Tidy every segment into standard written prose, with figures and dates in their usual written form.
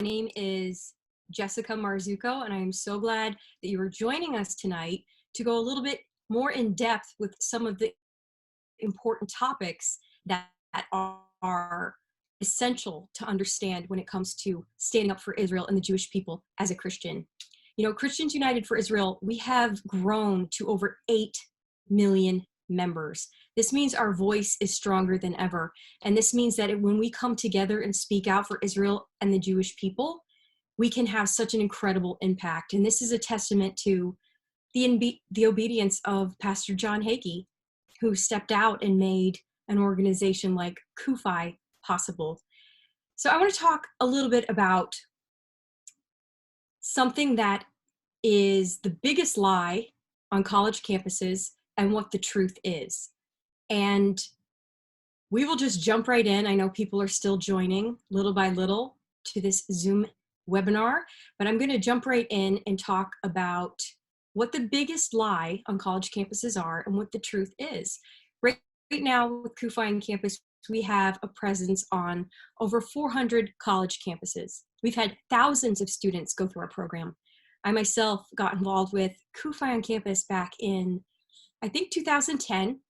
name is Jessica Marzucco, and I am so glad that you are joining us tonight to go a little bit more in depth with some of the important topics that are essential to understand when it comes to standing up for Israel and the Jewish people as a Christian. You know, Christians United for Israel, we have grown to over 8 million members. This means our voice is stronger than ever. And this means that when we come together and speak out for Israel and the Jewish people, we can have such an incredible impact. And this is a testament to the obedience of Pastor John Hagee, who stepped out and made an organization like CUFI possible. So I want to talk a little bit about something that is the biggest lie on college campuses and what the truth is. And we will just jump right in. I know people are still joining little by little to this Zoom webinar, but I'm going to jump right in and talk about what the biggest lie on college campuses are and what the truth is. Right now with CUFI on campus, we have a presence on over 400 college campuses. We've had thousands of students go through our program. I myself got involved with CUFI on campus back in, I think, 2010.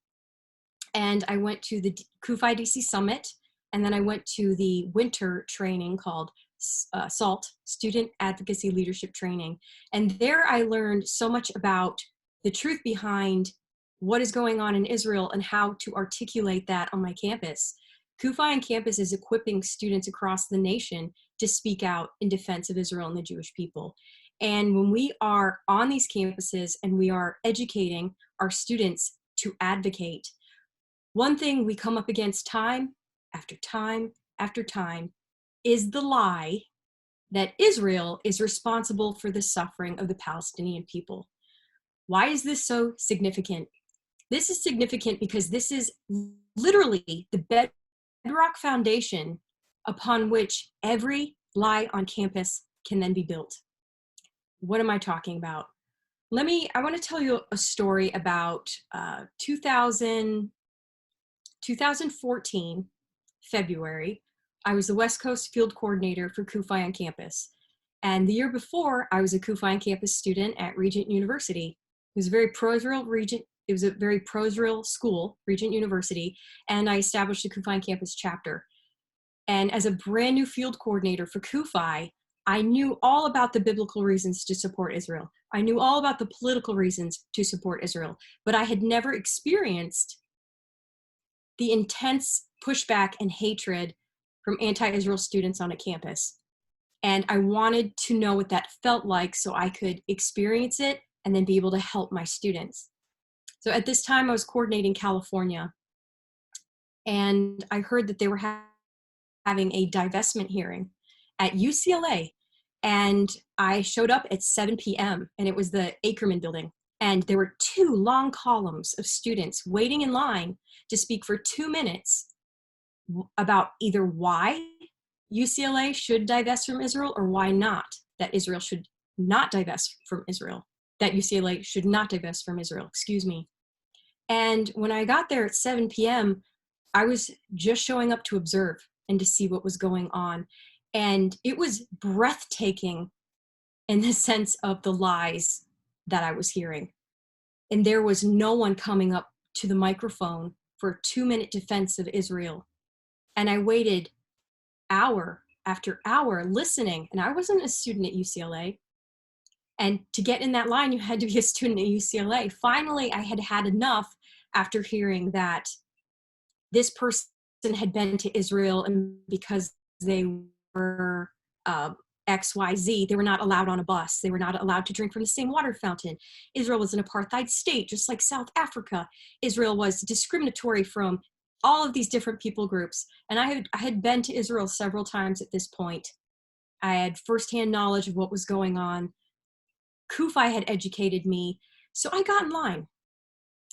And I went to the CUFI DC Summit, and then I went to the winter training called SALT, Student Advocacy Leadership Training. And there I learned so much about the truth behind what is going on in Israel and how to articulate that on my campus. CUFI on campus is equipping students across the nation to speak out in defense of Israel and the Jewish people. And when we are on these campuses and we are educating our students to advocate, one thing we come up against time after time after time is the lie that Israel is responsible for the suffering of the Palestinian people. Why is this so significant? This is significant because this is literally the bedrock foundation upon which every lie on campus can then be built. What am I talking about? I want to tell you a story about 2014, February. I was the West Coast field coordinator for CUFI on campus. And the year before, I was a CUFI on campus student at Regent University. It was a very pro-Israel school, Regent University, and I established a CUFI on campus chapter. And as a brand new field coordinator for CUFI, I knew all about the biblical reasons to support Israel. I knew all about the political reasons to support Israel, but I had never experienced the intense pushback and hatred from anti-Israel students on a campus. And I wanted to know what that felt like so I could experience it and then be able to help my students. So at this time I was coordinating California, and I heard that they were having a divestment hearing at UCLA. And I showed up at 7 p.m. and it was the Ackerman building. And there were 2 long columns of students waiting in line to speak for 2 minutes about either why UCLA should divest from Israel or why not, that Israel should not divest from Israel, that UCLA should not divest from Israel, excuse me. And when I got there at 7 p.m., I was just showing up to observe and to see what was going on. And it was breathtaking in the sense of the lies that I was hearing. And there was no one coming up to the microphone for a 2-minute defense of Israel. And I waited hour after hour listening, and I wasn't a student at UCLA. And to get in that line, you had to be a student at UCLA. Finally, I had had enough after hearing that this person had been to Israel, and because they were XYZ, they were not allowed on a bus. They were not allowed to drink from the same water fountain. Israel was an apartheid state, just like South Africa. Israel was discriminatory from all of these different people groups. And I had been to Israel several times at this point. I had firsthand knowledge of what was going on. CUFI had educated me. So I got in line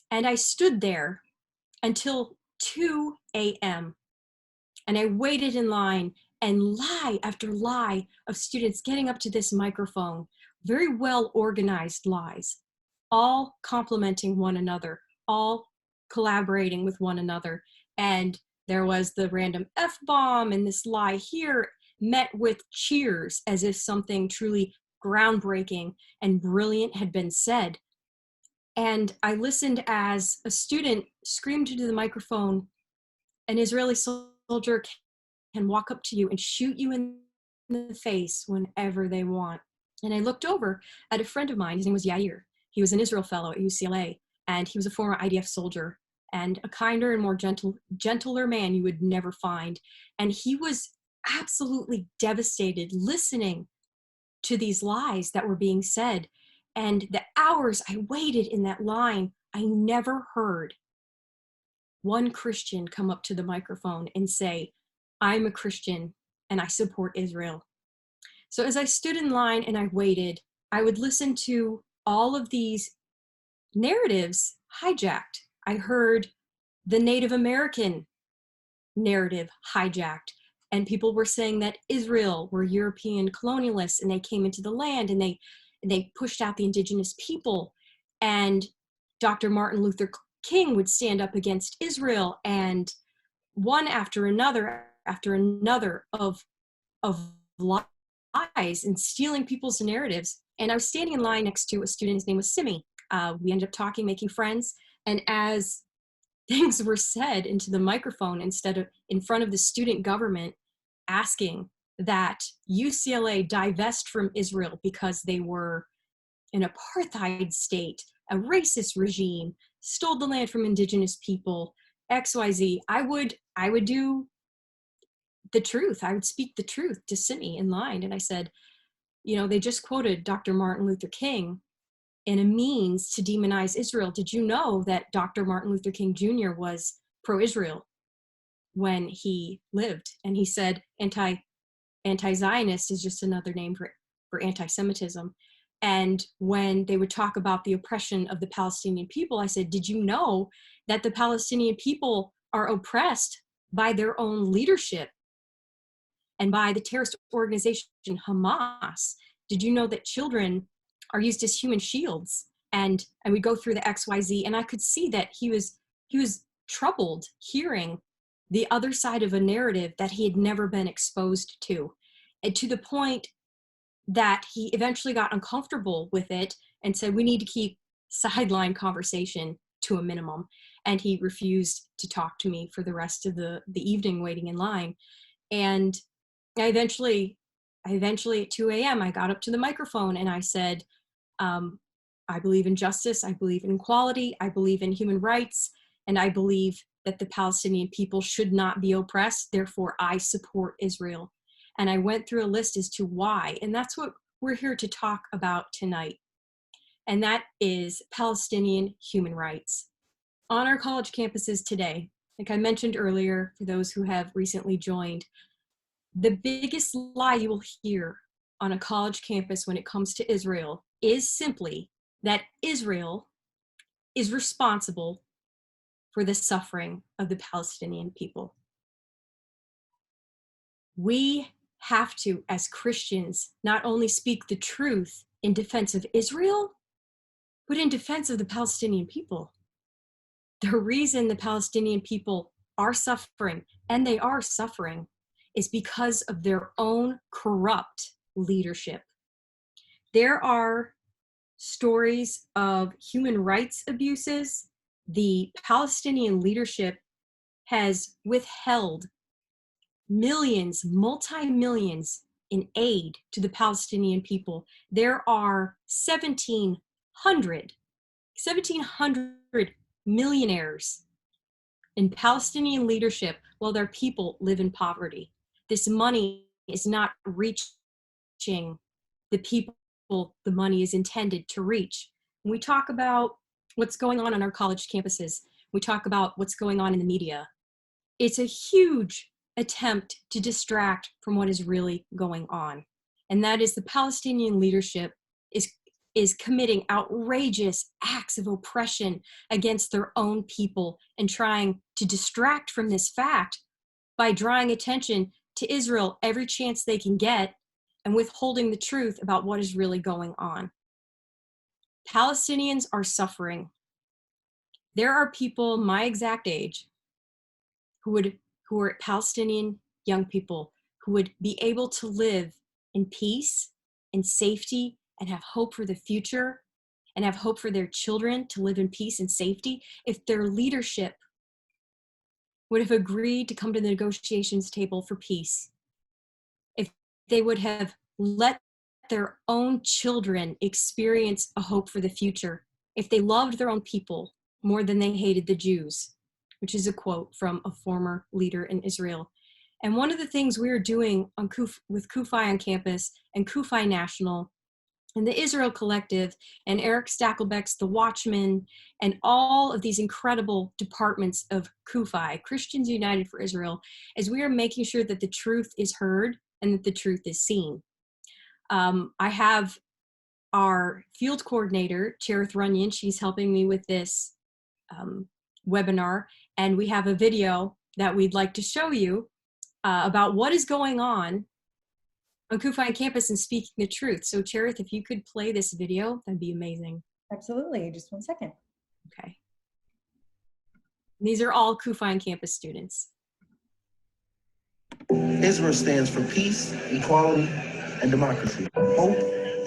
and I stood there until 2 a.m. And I waited in line, and lie after lie of students getting up to this microphone, very well organized lies, all complimenting one another, all collaborating with one another. And there was the random F-bomb and this lie here. met with cheers as if something truly groundbreaking and brilliant had been said. And I listened as a student screamed into the microphone, "An Israeli soldier can walk up to you and shoot you in the face whenever they want." And I looked over at a friend of mine. His name was Yair. He was an Israel fellow at UCLA, and he was a former IDF soldier, and a kinder and more gentler man you would never find. And he was absolutely devastated listening to these lies that were being said. And the hours I waited in that line, I never heard one Christian come up to the microphone and say, "I'm a Christian and I support Israel." So as I stood in line and I waited, I would listen to all of these narratives hijacked. I heard the Native American narrative hijacked, and people were saying that Israel were European colonialists and they came into the land and they pushed out the indigenous people. And Dr. Martin Luther King would stand up against Israel, and one after another of lies and stealing people's narratives. And I was standing in line next to a student. His name was Simi. We ended up talking, making friends. And as things were said into the microphone, instead of in front of the student government, asking that UCLA divest from Israel because they were an apartheid state, a racist regime, stole the land from indigenous people, XYZ, I would do the truth. I would speak the truth to Simi in line. And I said, they just quoted Dr. Martin Luther King in a means to demonize Israel. Did you know that Dr. Martin Luther King Jr. was pro-Israel when he lived? And he said anti-Zionist is just another name for anti-Semitism. And when they would talk about the oppression of the Palestinian people, I said, did you know that the Palestinian people are oppressed by their own leadership and by the terrorist organization Hamas? Did you know that children are used as human shields? And we go through the XYZ, and I could see that he was troubled hearing the other side of a narrative that he had never been exposed to, and to the point that he eventually got uncomfortable with it and said, we need to keep sideline conversation to a minimum. And he refused to talk to me for the rest of the evening waiting in line. And I eventually at 2 a.m., I got up to the microphone and I said, I believe in justice, I believe in equality, I believe in human rights, and I believe that the Palestinian people should not be oppressed. Therefore, I support Israel. And I went through a list as to why. And that's what we're here to talk about tonight. And that is Palestinian human rights. On our college campuses today, like I mentioned earlier, for those who have recently joined, the biggest lie you will hear on a college campus when it comes to Israel is simply that Israel is responsible for the suffering of the Palestinian people. We have to, as Christians, not only speak the truth in defense of Israel, but in defense of the Palestinian people. The reason the Palestinian people are suffering, and they are suffering, is because of their own corrupt leadership. There are stories of human rights abuses. The Palestinian leadership has withheld millions, multi-millions in aid to the Palestinian people. There are 1,700 millionaires in Palestinian leadership while their people live in poverty. This money is not reaching the people the money is intended to reach. When we talk about what's going on our college campuses, we talk about what's going on in the media, it's a huge attempt to distract from what is really going on. And that is the Palestinian leadership is committing outrageous acts of oppression against their own people and trying to distract from this fact by drawing attention to Israel every chance they can get and withholding the truth about what is really going on. Palestinians are suffering. There are people my exact age who are Palestinian young people who would be able to live in peace, in safety, and have hope for the future, and have hope for their children to live in peace and safety, if their leadership would have agreed to come to the negotiations table for peace, if they would have let their own children experience a hope for the future, if they loved their own people more than they hated the Jews, which is a quote from a former leader in Israel. And one of the things we are doing on with CUFI on campus and CUFI National and the Israel Collective and Eric Stackelbeck's The Watchman and all of these incredible departments of CUFI, Christians United for Israel, is we are making sure that the truth is heard and that the truth is seen. I have our field coordinator, Cherith Runyon. She's helping me with this webinar, and we have a video that we'd like to show you about what is going on CUFI campus and speaking the truth. So Cherith, if you could play this video, that'd be amazing. Absolutely, just 1 second. Okay. These are all CUFI campus students. Israel stands for peace, equality, and democracy, hope,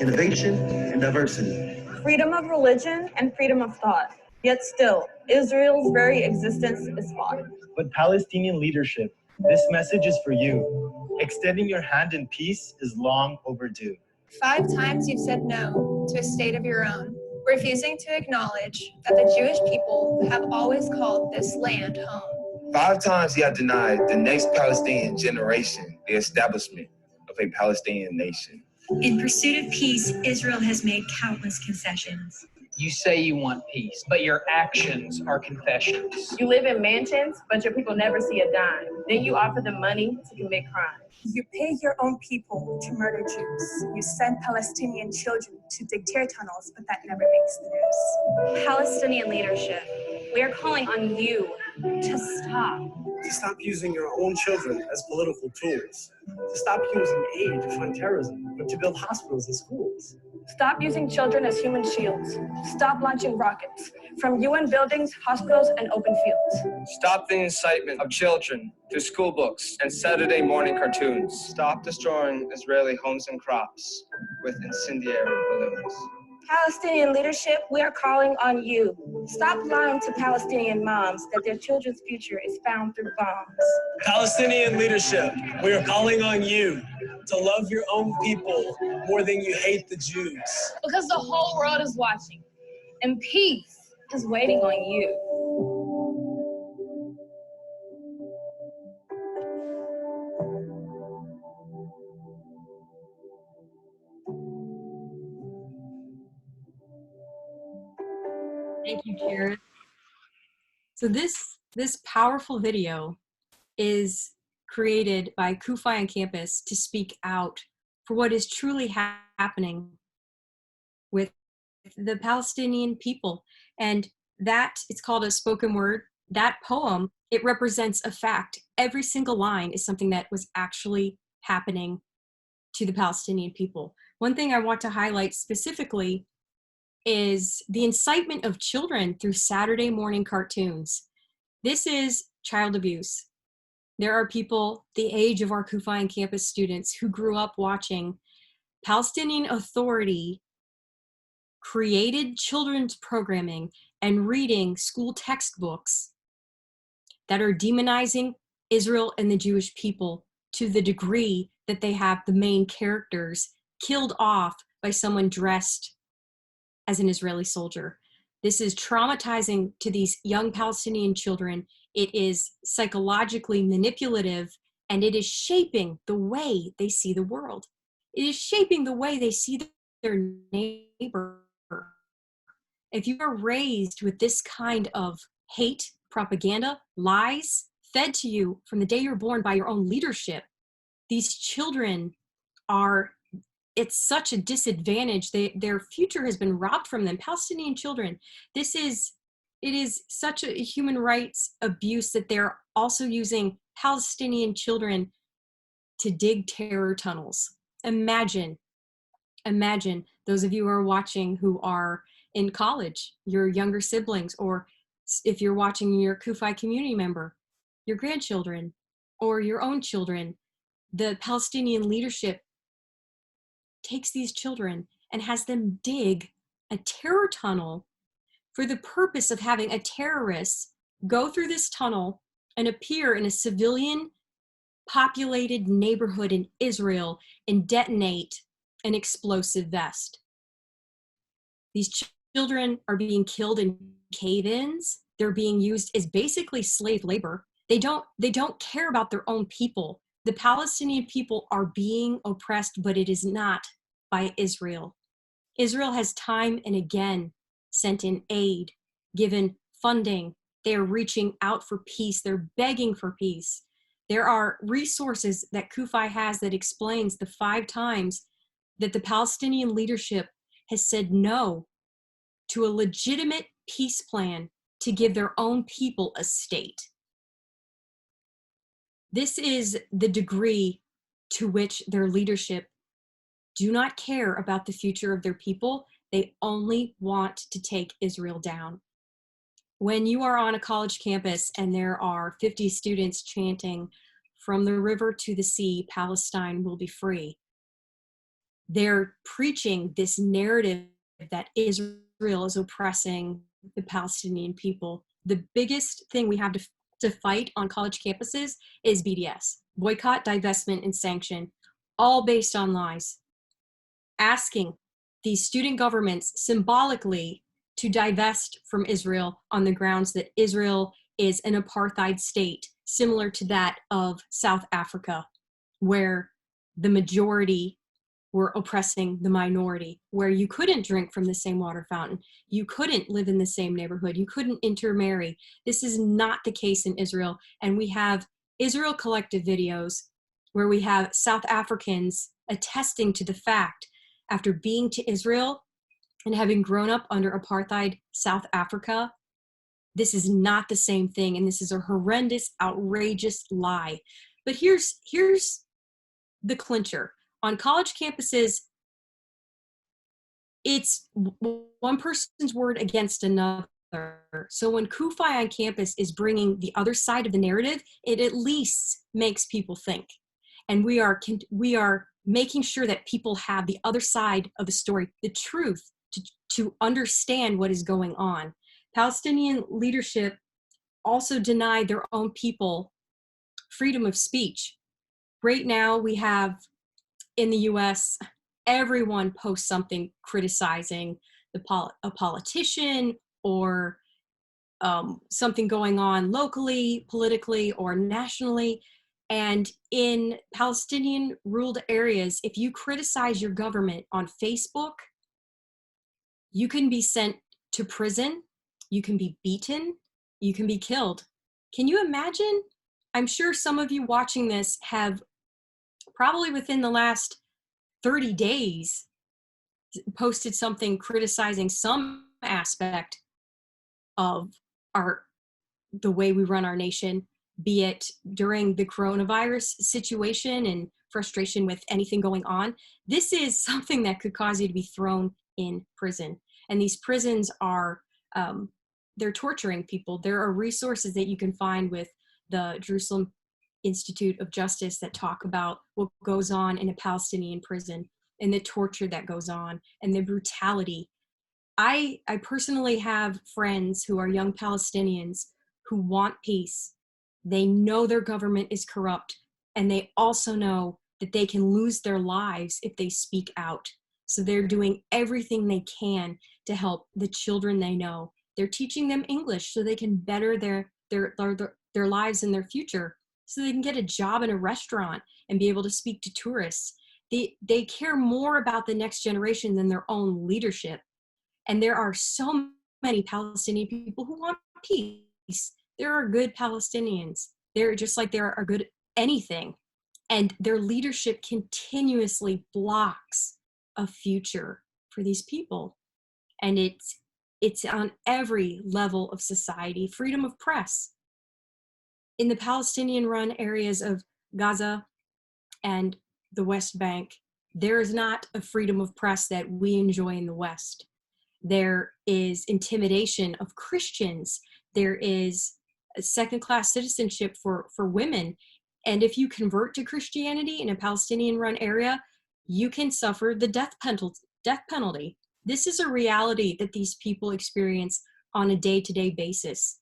innovation, and diversity. Freedom of religion and freedom of thought. Yet still, Israel's very existence is fought. But Palestinian leadership, this message is for you. Extending your hand in peace is long overdue. 5 times you've said no to a state of your own, refusing to acknowledge that the Jewish people have always called this land home. 5 times you have denied the next Palestinian generation the establishment of a Palestinian nation. In pursuit of peace, Israel has made countless concessions. You say you want peace, but your actions are confessions. You live in mansions, but your people never see a dime. Then you offer them money to commit crimes. You pay your own people to murder Jews. You send Palestinian children to dig tear tunnels, but that never makes the news. Palestinian leadership, we are calling on you to stop. To stop using your own children as political tools. To stop using aid to fund terrorism, but to build hospitals and schools. Stop using children as human shields. Stop launching rockets from UN buildings, hospitals, and open fields. Stop the incitement of children to school books and Saturday morning cartoons. Stop destroying Israeli homes and crops with incendiary balloons. Palestinian leadership, we are calling on you. Stop lying to Palestinian moms that their children's future is found through bombs. Palestinian leadership, we are calling on you to love your own people more than you hate the Jews. Because the whole world is watching, and peace is waiting on you. Thank you, Jared. So this powerful video is created by CUFI on campus to speak out for what is truly happening with the Palestinian people. And that, it's called a spoken word. That poem, it represents a fact. Every single line is something that was actually happening to the Palestinian people. One thing I want to highlight specifically is the incitement of children through Saturday morning cartoons. This is child abuse. There are people the age of our CUFI and campus students who grew up watching Palestinian Authority created children's programming and reading school textbooks that are demonizing Israel and the Jewish people to the degree that they have the main characters killed off by someone dressed as an Israeli soldier. This is traumatizing to these young Palestinian children. It is psychologically manipulative, and it is shaping the way they see the world. It is shaping the way they see their neighbor. If you are raised with this kind of hate, propaganda, lies fed to you from the day you're born by your own leadership, these children are, it's such a disadvantage. Their future has been robbed from them. Palestinian children, it is such a human rights abuse that they're also using Palestinian children to dig terror tunnels. Imagine those of you who are watching who are in college, your younger siblings, or if you're watching your CUFI community member, your grandchildren, or your own children, the Palestinian leadership takes these children and has them dig a terror tunnel for the purpose of having a terrorist go through this tunnel and appear in a civilian populated neighborhood in Israel and detonate an explosive vest. These children are being killed in cave-ins. They're being used as basically slave labor. They don't care about their own people. The Palestinian people are being oppressed, but it is not by Israel. Israel has time and again sent in aid, given funding. They are reaching out for peace. They're begging for peace. There are resources that CUFI has that explains the 5 times that the Palestinian leadership has said no to a legitimate peace plan to give their own people a state. This is the degree to which their leadership do not care about the future of their people. They only want to take Israel down. When you are on a college campus and there are 50 students chanting, "From the river to the sea, Palestine will be free," they're preaching this narrative that Israel is oppressing the Palestinian people. The biggest thing we have to fight on college campuses is BDS, boycott, divestment, and sanction, all based on lies. Asking these student governments symbolically to divest from Israel on the grounds that Israel is an apartheid state, similar to that of South Africa, where the majority were oppressing the minority, where you couldn't drink from the same water fountain, you couldn't live in the same neighborhood, you couldn't intermarry. This is not the case in Israel. And we have Israel Collective videos where we have South Africans attesting to the fact, after being to Israel and having grown up under apartheid South Africa, this is not the same thing, and this is a horrendous, outrageous lie. But here's the clincher. On college campuses, it's one person's word against another. So when CUFI on campus is bringing the other side of the narrative, it at least makes people think. And we are making sure that people have the other side of the story, the truth, to understand what is going on. Palestinian leadership also denied their own people freedom of speech. Right now, we have in the US, everyone posts something criticizing a politician or something going on locally, politically, or nationally. And in Palestinian ruled areas, if you criticize your government on Facebook, you can be sent to prison, you can be beaten, you can be killed. Can you imagine? I'm sure some of you watching this have probably within the last 30 days posted something criticizing some aspect of the way we run our nation, be it during the coronavirus situation and frustration with anything going on. This is something that could cause you to be thrown in prison. And these prisons are, they're torturing people. There are resources that you can find with the Jerusalem Institute of Justice that talk about what goes on in a Palestinian prison and the torture that goes on and the brutality. I personally have friends who are young Palestinians who want peace. They know their government is corrupt, and they also know that they can lose their lives if they speak out. So they're doing everything they can to help the children they know. They're teaching them English so they can better their lives and their future, so they can get a job in a restaurant and be able to speak to tourists. They care more about the next generation than their own leadership. And there are so many Palestinian people who want peace. There are good Palestinians. They're just like there are good anything. And their leadership continuously blocks a future for these people. And it's on every level of society. Freedom of press. In the Palestinian-run areas of Gaza and the West Bank, there is not a freedom of press that we enjoy in the West. There is intimidation of Christians. There is a second-class citizenship for women. And if you convert to Christianity in a Palestinian-run area, you can suffer the death penalty. This is a reality that these people experience on a day-to-day basis.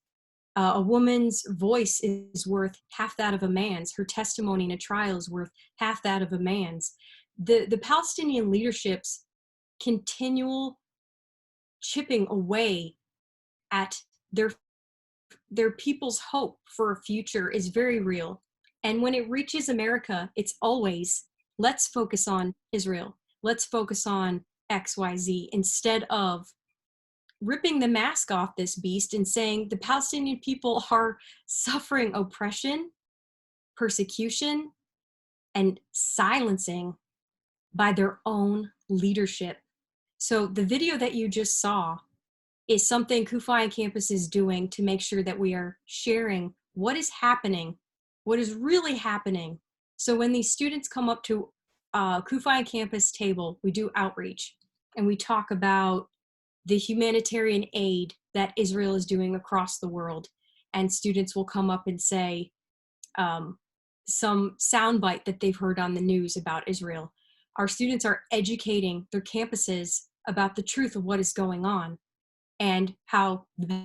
A woman's voice is worth half that of a man's. Her testimony in a trial is worth half that of a man's. The Palestinian leadership's continual chipping away at their people's hope for a future is very real. And when it reaches America, it's always, let's focus on Israel. Let's focus on XYZ instead of ripping the mask off this beast and saying the Palestinian people are suffering oppression, persecution, and silencing by their own leadership. So the video that you just saw is something CUFI on campus is doing to make sure that we are sharing what is happening, what is really happening. So when these students come up to CUFI on campus table, we do outreach and we talk about the humanitarian aid that Israel is doing across the world. And students will come up and say some soundbite that they've heard on the news about Israel. Our students are educating their campuses about the truth of what is going on and how the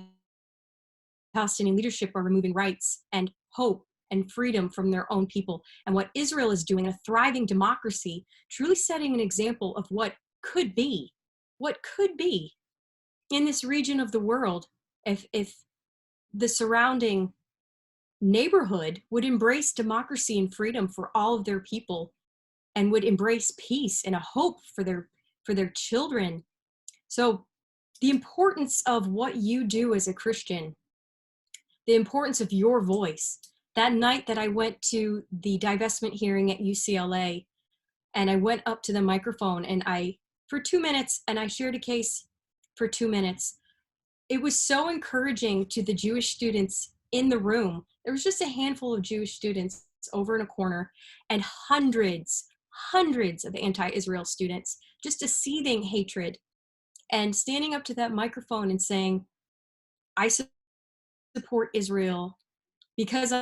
Palestinian leadership are removing rights and hope and freedom from their own people, and what Israel is doing, a thriving democracy, truly setting an example of what could be in this region of the world if the surrounding neighborhood would embrace democracy and freedom for all of their people and would embrace peace and a hope for their children. So the importance of what you do as a Christian, the importance of your voice. That night that I went to the divestment hearing at UCLA, and I went up to the microphone and for 2 minutes, and I shared a case for 2 minutes. It was so encouraging to the Jewish students in the room. There was just a handful of Jewish students over in a corner, and hundreds of anti-Israel students, just a seething hatred. And standing up to that microphone and saying, I support Israel because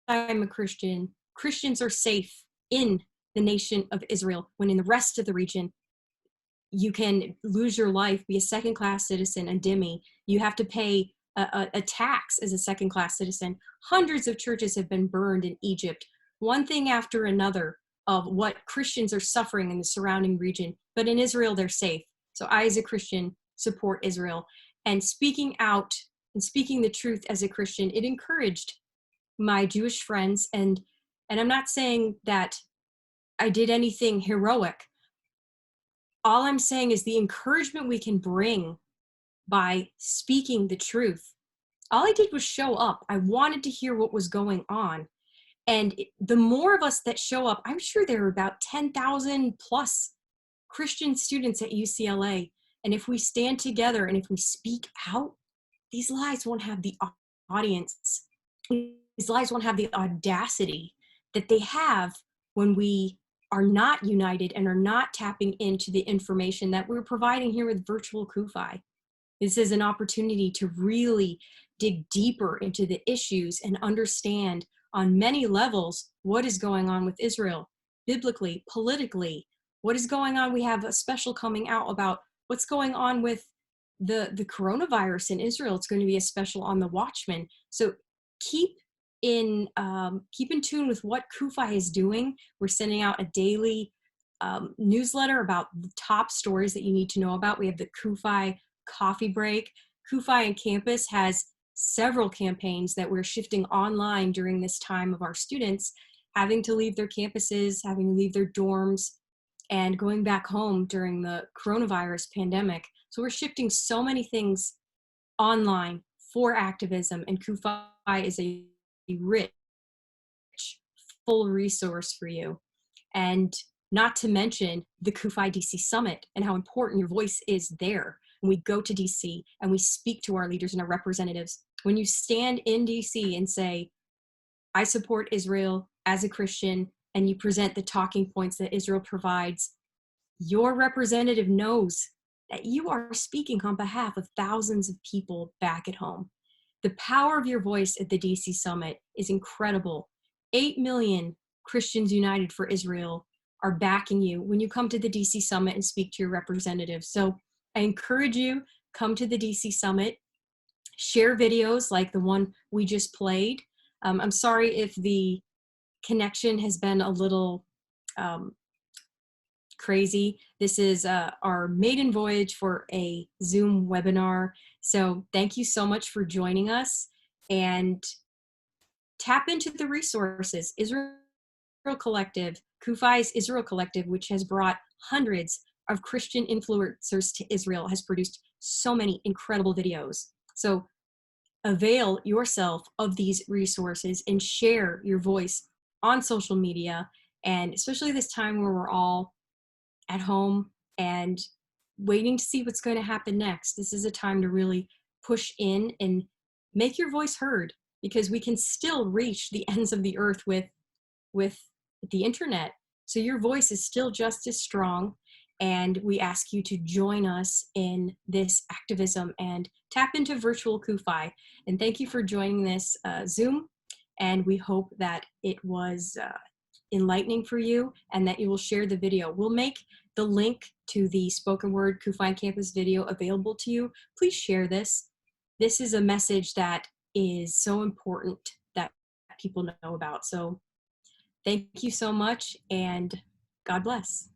I'm a Christian. Christians are safe in the nation of Israel, when in the rest of the region, you can lose your life, be a second-class citizen, a dhimmi. You have to pay a tax as a second-class citizen. Hundreds of churches have been burned in Egypt, one thing after another of what Christians are suffering in the surrounding region. But in Israel, they're safe. So I, as a Christian, support Israel. And speaking out and speaking the truth as a Christian, it encouraged my Jewish friends. And I'm not saying that I did anything heroic. All I'm saying is the encouragement we can bring by speaking the truth. All I did was show up. I wanted to hear what was going on. And the more of us that show up, I'm sure there are about 10,000 plus Christian students at UCLA. And if we stand together and if we speak out, these lies won't have the audience. These lies won't have the audacity that they have when we are not united and are not tapping into the information that we're providing here with virtual CUFI. This is an opportunity to really dig deeper into the issues and understand on many levels what is going on with Israel, biblically, politically, what is going on. We have a special coming out about what's going on with the coronavirus in Israel. It's going to be a special on the Watchmen. So keep in tune with what CUFI is doing. We're sending out a daily newsletter about the top stories that you need to know about. We have the CUFI coffee break. CUFI on campus has several campaigns that we're shifting online during this time of our students having to leave their campuses, having to leave their dorms, and going back home during the coronavirus pandemic. So we're shifting so many things online for activism, and CUFI is a rich, full resource for you. And not to mention the CUFI DC Summit and how important your voice is there. When we go to DC and we speak to our leaders and our representatives, when you stand in DC and say, I support Israel as a Christian, and you present the talking points that Israel provides, your representative knows that you are speaking on behalf of thousands of people back at home. The power of your voice at the DC Summit is incredible. 8 million Christians United for Israel are backing you when you come to the DC Summit and speak to your representatives. So I encourage you, come to the DC Summit, share videos like the one we just played. I'm sorry if the connection has been a little crazy. This is our maiden voyage for a Zoom webinar. So thank you so much for joining us, and tap into the resources. Israel Collective, CUFI's Israel Collective, which has brought hundreds of Christian influencers to Israel, has produced so many incredible videos. So avail yourself of these resources and share your voice on social media, and especially this time where we're all at home and waiting to see what's going to happen next. This is a time to really push in and make your voice heard, because we can still reach the ends of the earth with the internet. So your voice is still just as strong, and we ask you to join us in this activism and tap into virtual CUFI. And thank you for joining this Zoom, and we hope that it was enlightening for you and that you will share the video. We'll make the link to the spoken word CUFI campus video available to you. Please share this. This is a message that is so important that people know about. So thank you so much, and God bless.